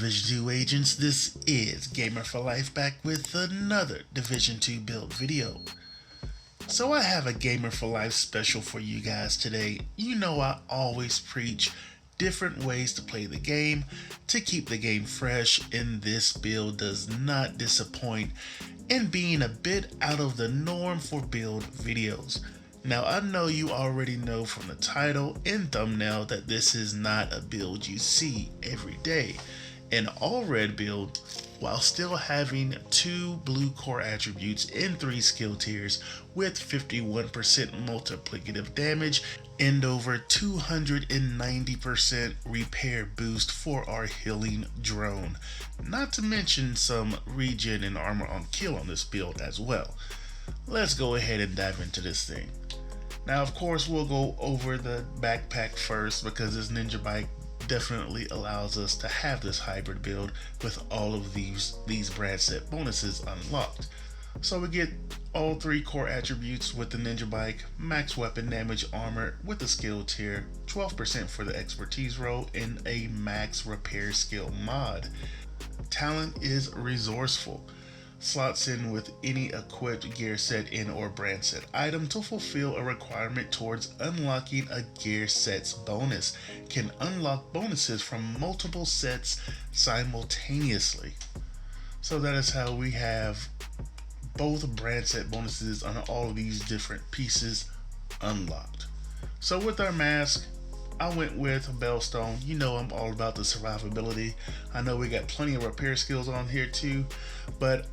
Division 2 agents, this is Gamer for Life back with another Division 2 build video. So I have a Gamer for Life special for you guys today. You know I always preach different ways to play the game to keep the game fresh, and this build does not disappoint in being a bit out of the norm for build videos. Now I know you already know from the title and thumbnail that this is not a build you see every day. An all red build while still having 2 blue core attributes and 3 skill tiers with 51% multiplicative damage and over 290% repair boost for our healing drone. Not to mention some regen and armor on kill on this build as well. Let's go ahead and dive into this thing. Now of course we'll go over the backpack first because this ninja bike definitely allows us to have this hybrid build with all of these brand set bonuses unlocked. So we get all 3 core attributes with the ninja bike, max weapon damage armor with the skill tier, 12% for the expertise roll, and a max repair skill mod. Talent is resourceful. Slots in with any equipped gear set in or brand set item to fulfill a requirement towards unlocking a gear set's bonus. Can unlock bonuses from multiple sets simultaneously. So that is how we have both brand set bonuses on all of these different pieces unlocked. So with our mask, I went with Bellstone. You know I'm all about the survivability. I know we got plenty of repair skills on here too, but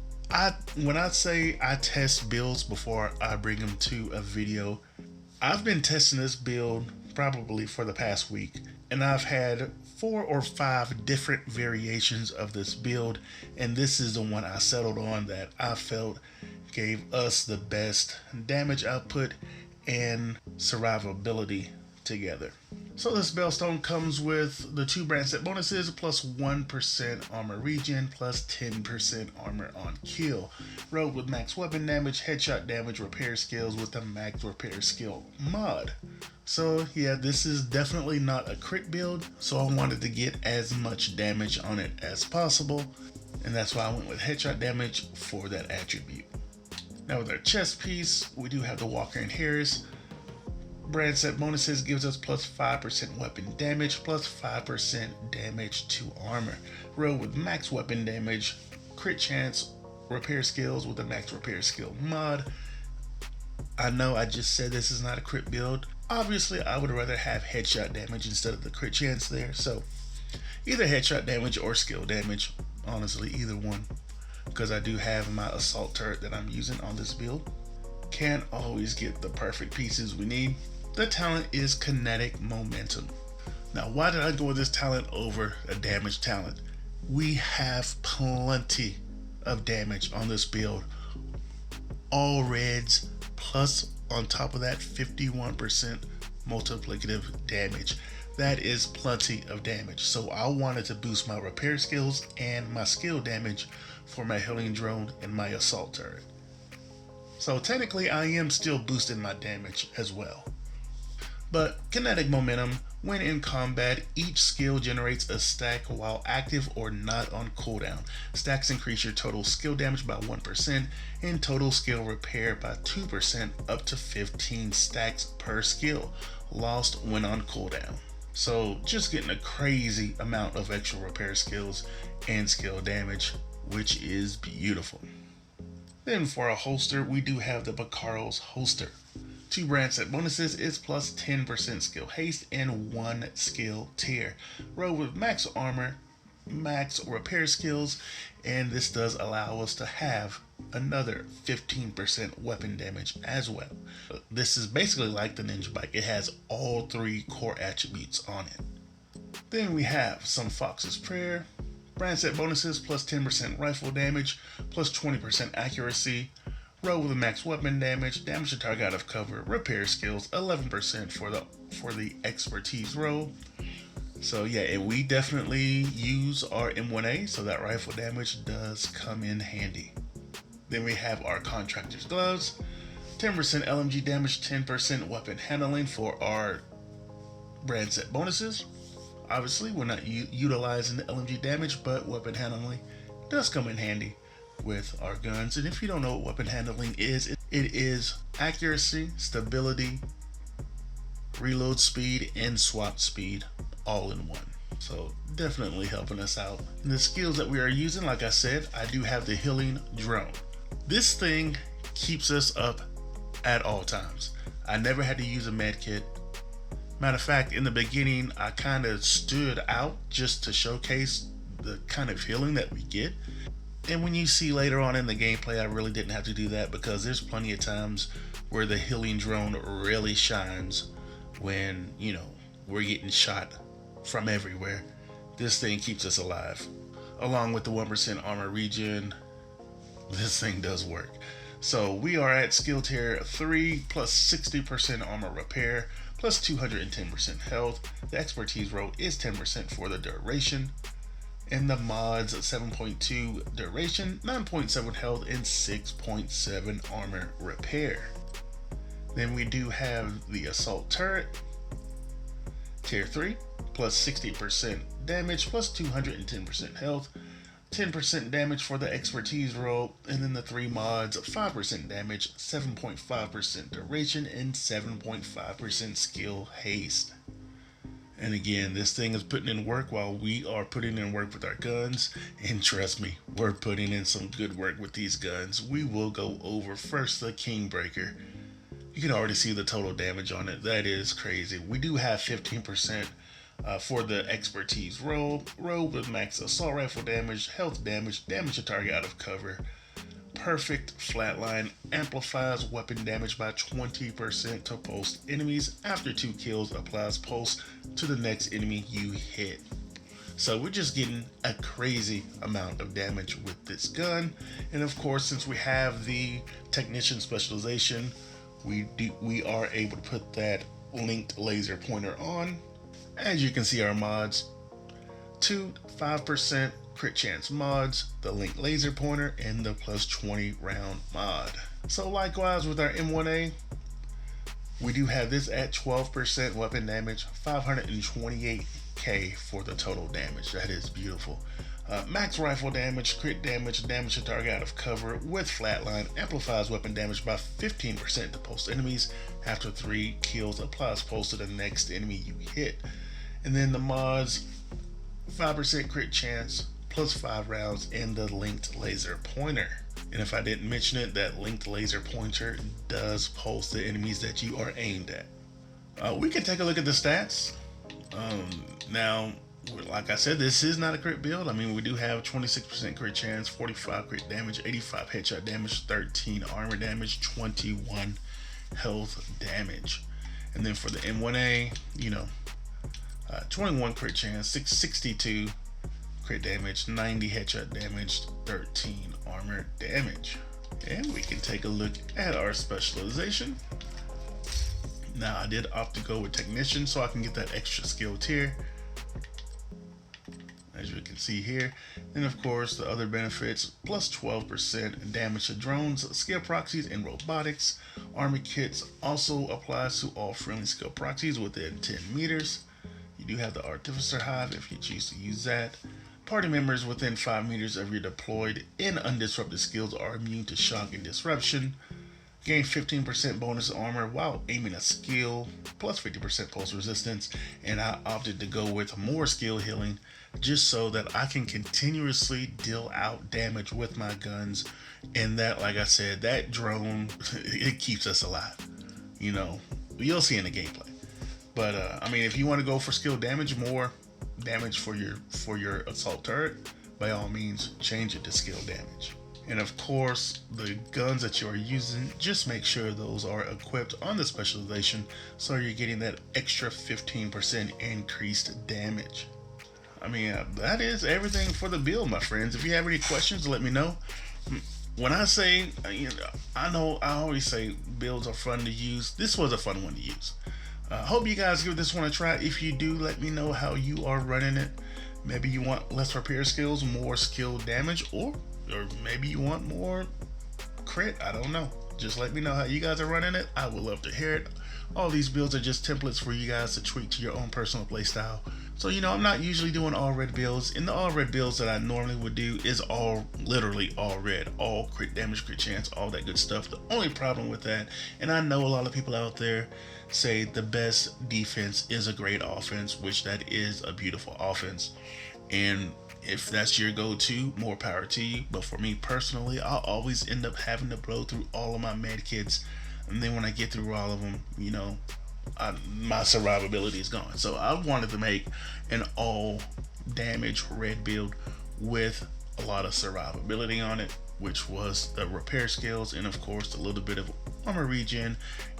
when I say I test builds before I bring them to a video, I've been testing this build probably for the past week, and I've had 4 or 5 different variations of this build, and this is the one I settled on that I felt gave us the best damage output and survivability together. So this Bellstone comes with the 2 brand set bonuses plus 1% armor regen plus 10% armor on kill. Rogue with max weapon damage, headshot damage, repair skills with the max repair skill mod. So yeah, this is definitely not a crit build, so I wanted to get as much damage on it as possible, and that's why I went with headshot damage for that attribute. Now with our chest piece, we do have the Walker and Harris. Brand set bonuses gives us plus 5% weapon damage, plus 5% damage to armor. Rogue with max weapon damage, crit chance, repair skills with a max repair skill mod. I know I just said this is not a crit build. Obviously, I would rather have headshot damage instead of the crit chance there. So either headshot damage or skill damage. Honestly, either one. Because I do have my assault turret that I'm using on this build. Can't always get the perfect pieces we need. The talent is kinetic momentum. Now, why did I go with this talent over a damage talent? We have plenty of damage on this build. All reds, plus on top of that 51% multiplicative damage. That is plenty of damage. So I wanted to boost my repair skills and my skill damage for my healing drone and my assault turret. So technically I am still boosting my damage as well. But kinetic momentum, when in combat, each skill generates a stack while active or not on cooldown. Stacks increase your total skill damage by 1% and total skill repair by 2% up to 15 stacks per skill, lost when on cooldown. So just getting a crazy amount of extra repair skills and skill damage, which is beautiful. Then for a holster, we do have the Bacaro's holster. 2 brand set bonuses is plus 10% skill haste and 1 skill tier. Rogue with max armor, max repair skills, and this does allow us to have another 15% weapon damage as well. This is basically like the ninja bike. It has all 3 core attributes on it. Then we have some Fox's Prayer. Brand set bonuses plus 10% rifle damage, plus 20% accuracy. Rogue with a max weapon damage, damage to target out of cover, repair skills, 11% for the expertise roll. So yeah, and we definitely use our M1A, so that rifle damage does come in handy. Then we have our contractor's gloves, 10% LMG damage, 10% weapon handling for our brand set bonuses. Obviously, we're not utilizing the LMG damage, but weapon handling does come in handy with our guns. And if you don't know what weapon handling is, it is accuracy, stability, reload speed, and swap speed all in one. So definitely helping us out. And the skills that we are using, like I said, I do have the healing drone. This thing keeps us up at all times. I never had to use a med kit. Matter of fact, in the beginning, I kind of stood out just to showcase the kind of healing that we get. And when you see later on in the gameplay, I really didn't have to do that because there's plenty of times where the healing drone really shines when, we're getting shot from everywhere. This thing keeps us alive. Along with the 1% armor regen, this thing does work. So we are at skill tier 3 plus 60% armor repair plus 210% health. The expertise roll is 10% for the duration. And the mods 7.2 duration, 9.7 health, and 6.7 armor repair. Then we do have the assault turret, tier 3, plus 60% damage, plus 210% health, 10% damage for the expertise roll, and then the 3 mods, 5% damage, 7.5% duration, and 7.5% skill haste. And again, this thing is putting in work while we are putting in work with our guns. And trust me, we're putting in some good work with these guns. We will go over first the Kingbreaker. You can already see the total damage on it. That is crazy. We do have 15% for the expertise roll with max assault rifle damage, health damage, damage to target out of cover. Perfect flatline, amplifies weapon damage by 20% to pulse enemies. After 2 kills, applies pulse to the next enemy you hit. So we're just getting a crazy amount of damage with this gun. And of course, since we have the technician specialization, we are able to put that linked laser pointer on. As you can see, our mods, 5% crit chance mods, the linked laser pointer, and the plus 20 round mod. So likewise with our M1A, we do have this at 12% weapon damage, 528k for the total damage. That is beautiful. Max rifle damage, crit damage, damage to target out of cover with flatline, amplifies weapon damage by 15% to pulse enemies. After 3 kills, applies pulse to the next enemy you hit. And then the mods, 5% crit chance, plus 5 rounds, and the linked laser pointer. And if I didn't mention it, that linked laser pointer does pulse the enemies that you are aimed at. We can take a look at the stats. Now, like I said, this is not a crit build. I mean, we do have 26% crit chance, 45 crit damage, 85 headshot damage, 13 armor damage, 21 health damage. And then for the M1A, 21 crit chance, 662 crit damage, 90 headshot damage, 13 armor damage. And we can take a look at our specialization. Now I did opt to go with technician so I can get that extra skill tier, as you can see here. And of course the other benefits, plus 12% damage to drones, skill proxies, and robotics. Army kits also applies to all friendly skill proxies within 10 meters. You do have the Artificer Hive if you choose to use that. Party members within 5 meters of your deployed and undisrupted skills are immune to shock and disruption. Gain 15% bonus armor while aiming a skill, plus 50% pulse resistance. And I opted to go with more skill healing just so that I can continuously deal out damage with my guns. And that, like I said, that drone, it keeps us alive. You'll see in the gameplay. But I mean, if you want to go for skill damage, more damage for your assault turret, by all means change it to skill damage. And of course, the guns that you are using, just make sure those are equipped on the specialization so you're getting that extra 15% increased damage. I mean, that is everything for the build, my friends. If you have any questions, let me know. When I say, I know I always say builds are fun to use. This was a fun one to use. Hope you guys give this one a try. If you do, let me know how you are running it. Maybe you want less repair skills, more skill damage, or maybe you want more crit. I don't know. Just let me know how you guys are running it. I would love to hear it. All these builds are just templates for you guys to tweak to your own personal playstyle. So, I'm not usually doing all red builds. And the all red builds that I normally would do is all, literally all red, all crit damage, crit chance, all that good stuff. The only problem with that, and I know a lot of people out there say the best defense is a great offense, which that is a beautiful offense. And if that's your go-to, more power to you. But for me personally, I'll always end up having to blow through all of my med kits. And then when I get through all of them, my survivability is gone. So I wanted to make an all damage red build with a lot of survivability on it, which was the repair skills and of course a little bit of armor regen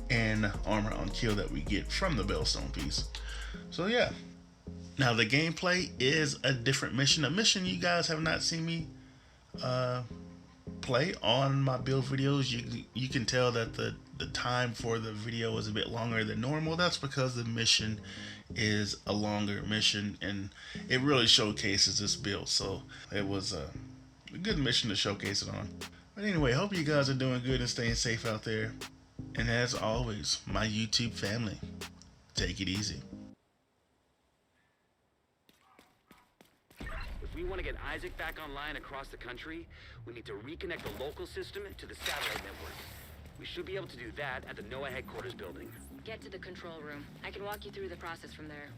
and armor on kill that we get from the Bellstone piece. So yeah. Now the gameplay is a different mission. A mission you guys have not seen me play on my build videos. You can tell that the time for the video is a bit longer than normal. That's because the mission is a longer mission and it really showcases this build. So it was a good mission to showcase it on. But anyway, hope you guys are doing good and staying safe out there. And as always, my YouTube family, take it easy. If we want to get Isaac back online across the country, we need to reconnect the local system to the satellite network. We should be able to do that at the NOAA headquarters building. Get to the control room. I can walk you through the process from there.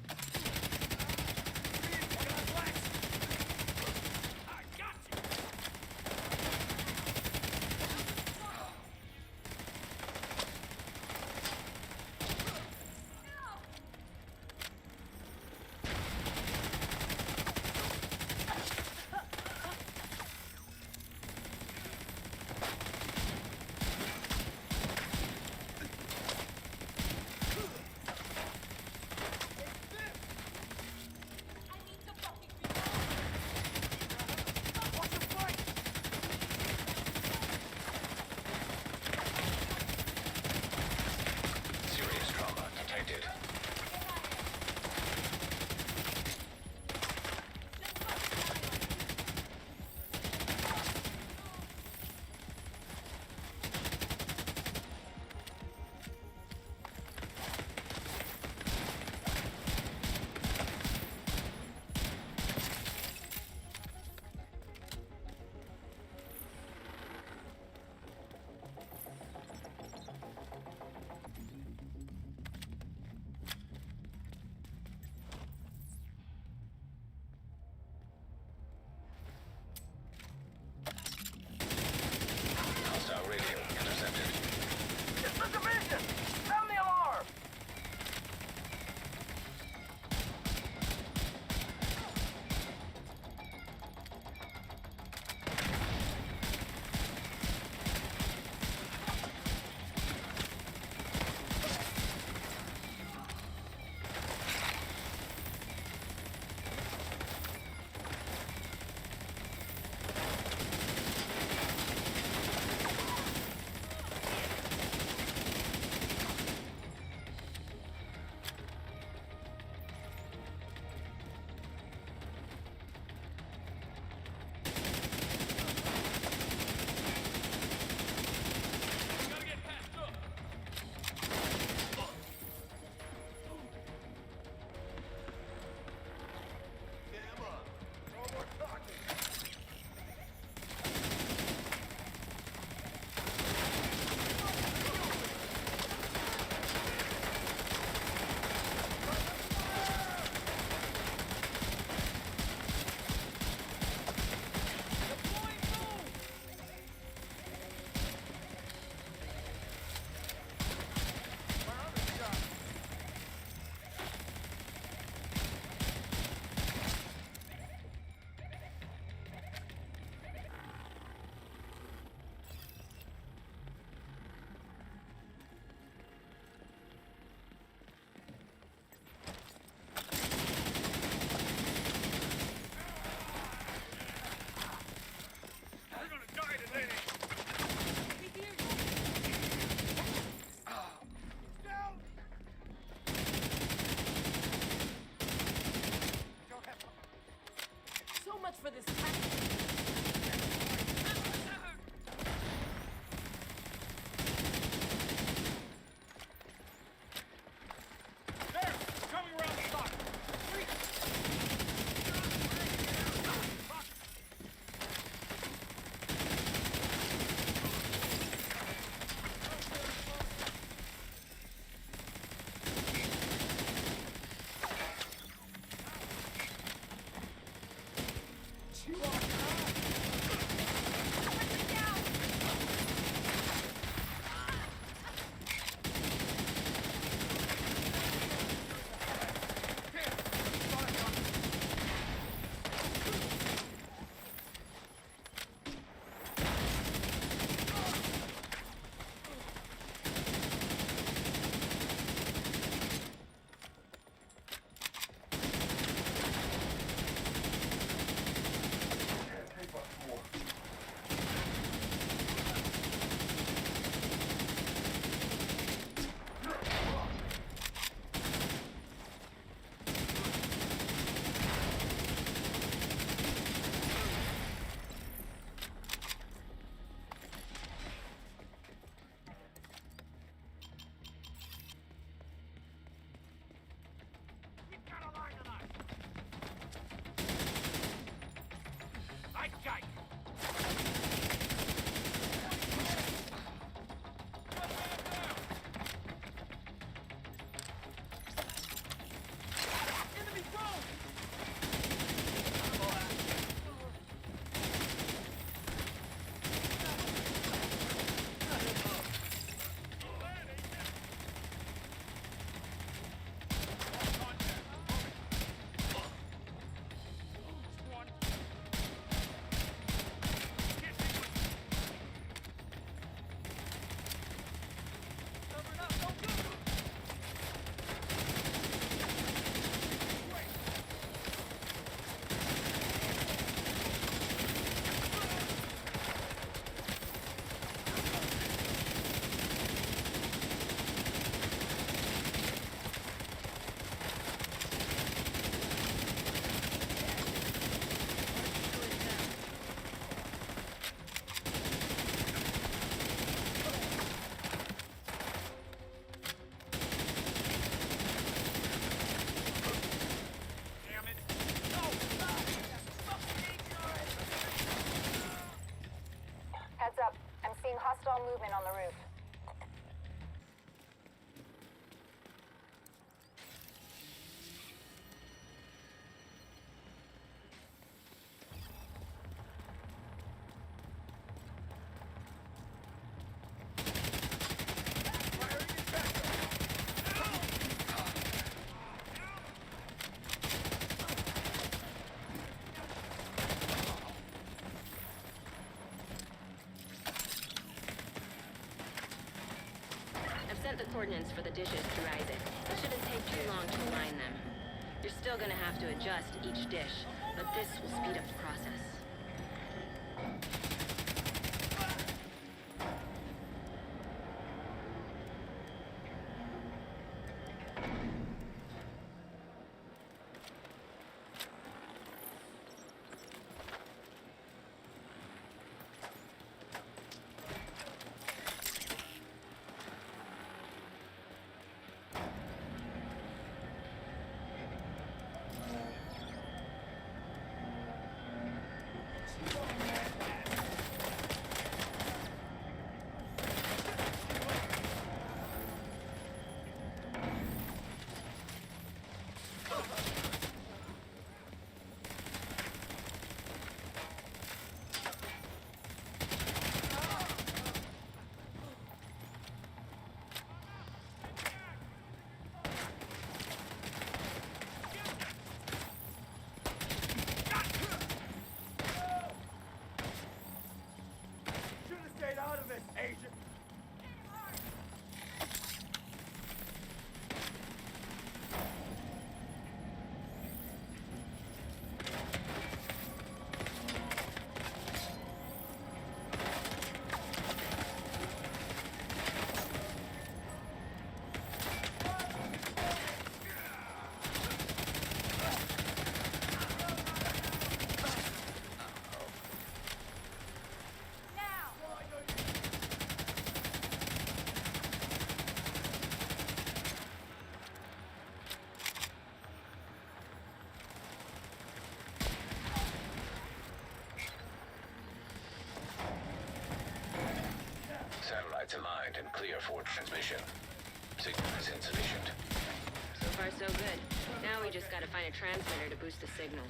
Heads up. I'm seeing hostile movement on the roof. I've sent the coordinates for the dishes to rise it. It shouldn't take too long to align them. You're still gonna have to adjust each dish, but this will speed up the process. Satellites aligned and clear for transmission. Signal is insufficient. So far, so good. Now we just gotta find a transmitter to boost the signal.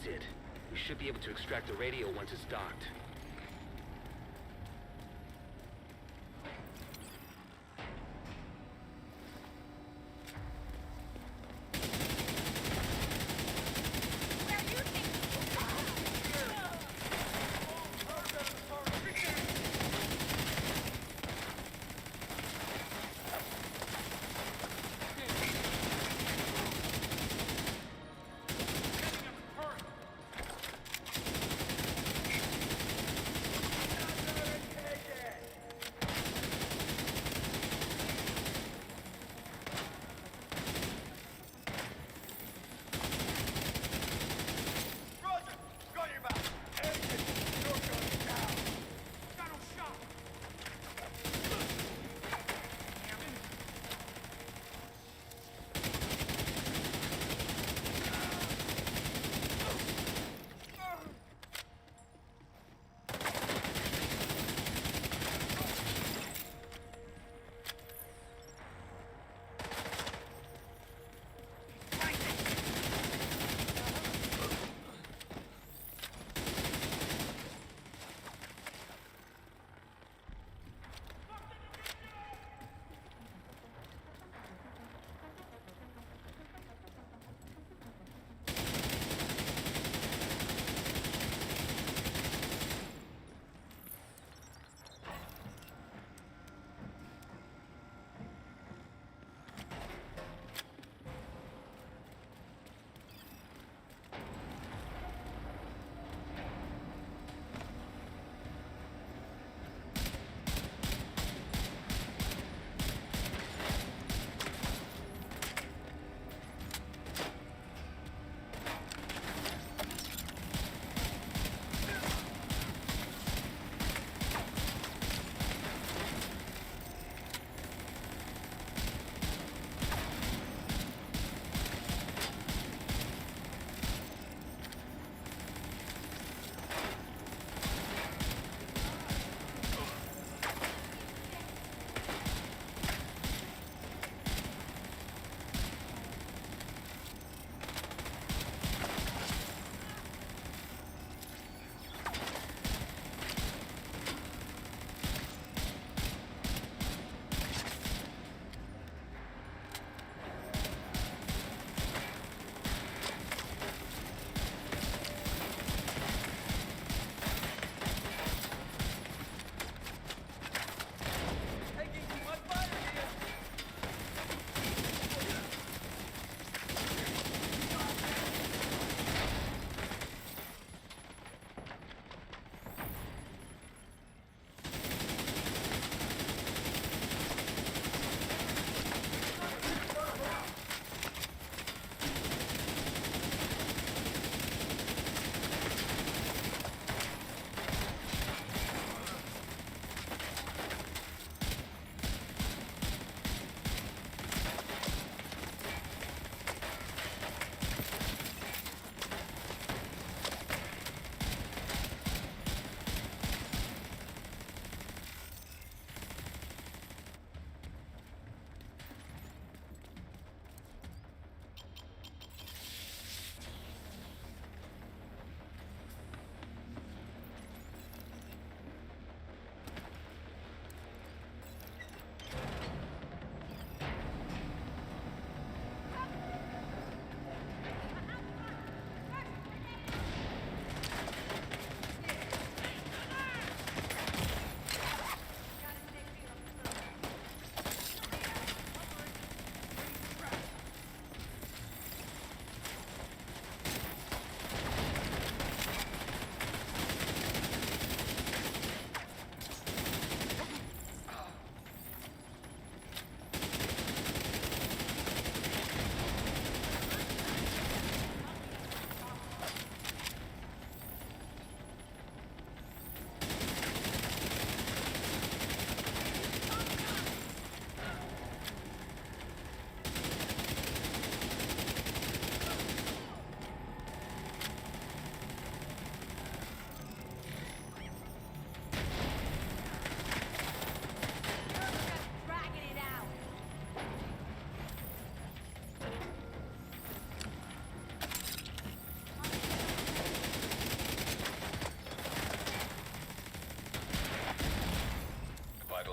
it. We should be able to extract the radio once it's docked.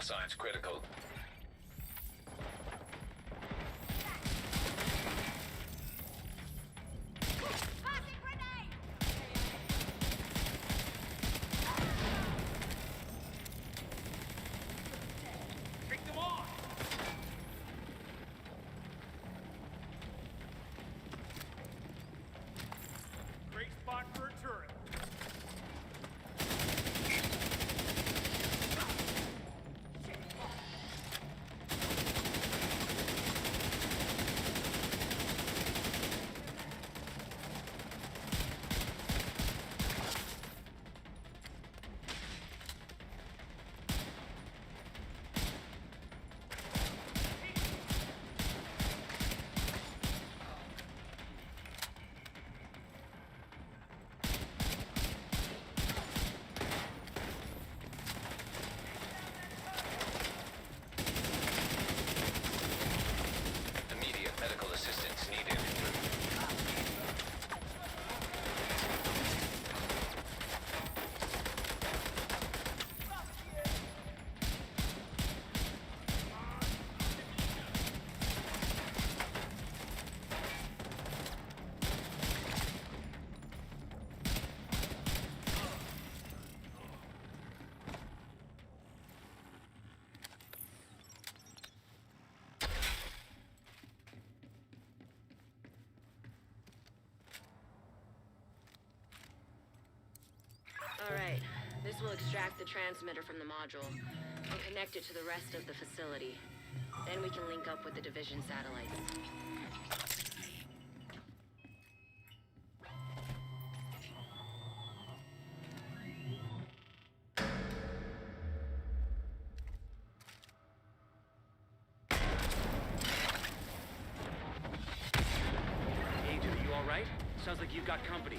signs critical. Great spot for a turret. Immediate medical assistance needed. Alright, this will extract the transmitter from the module and connect it to the rest of the facility. Then we can link up with the division satellites. Agent, are you alright? Sounds like you've got company.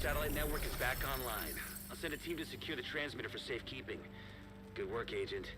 Satellite network is back online. I'll send a team to secure the transmitter for safekeeping. Good work, Agent.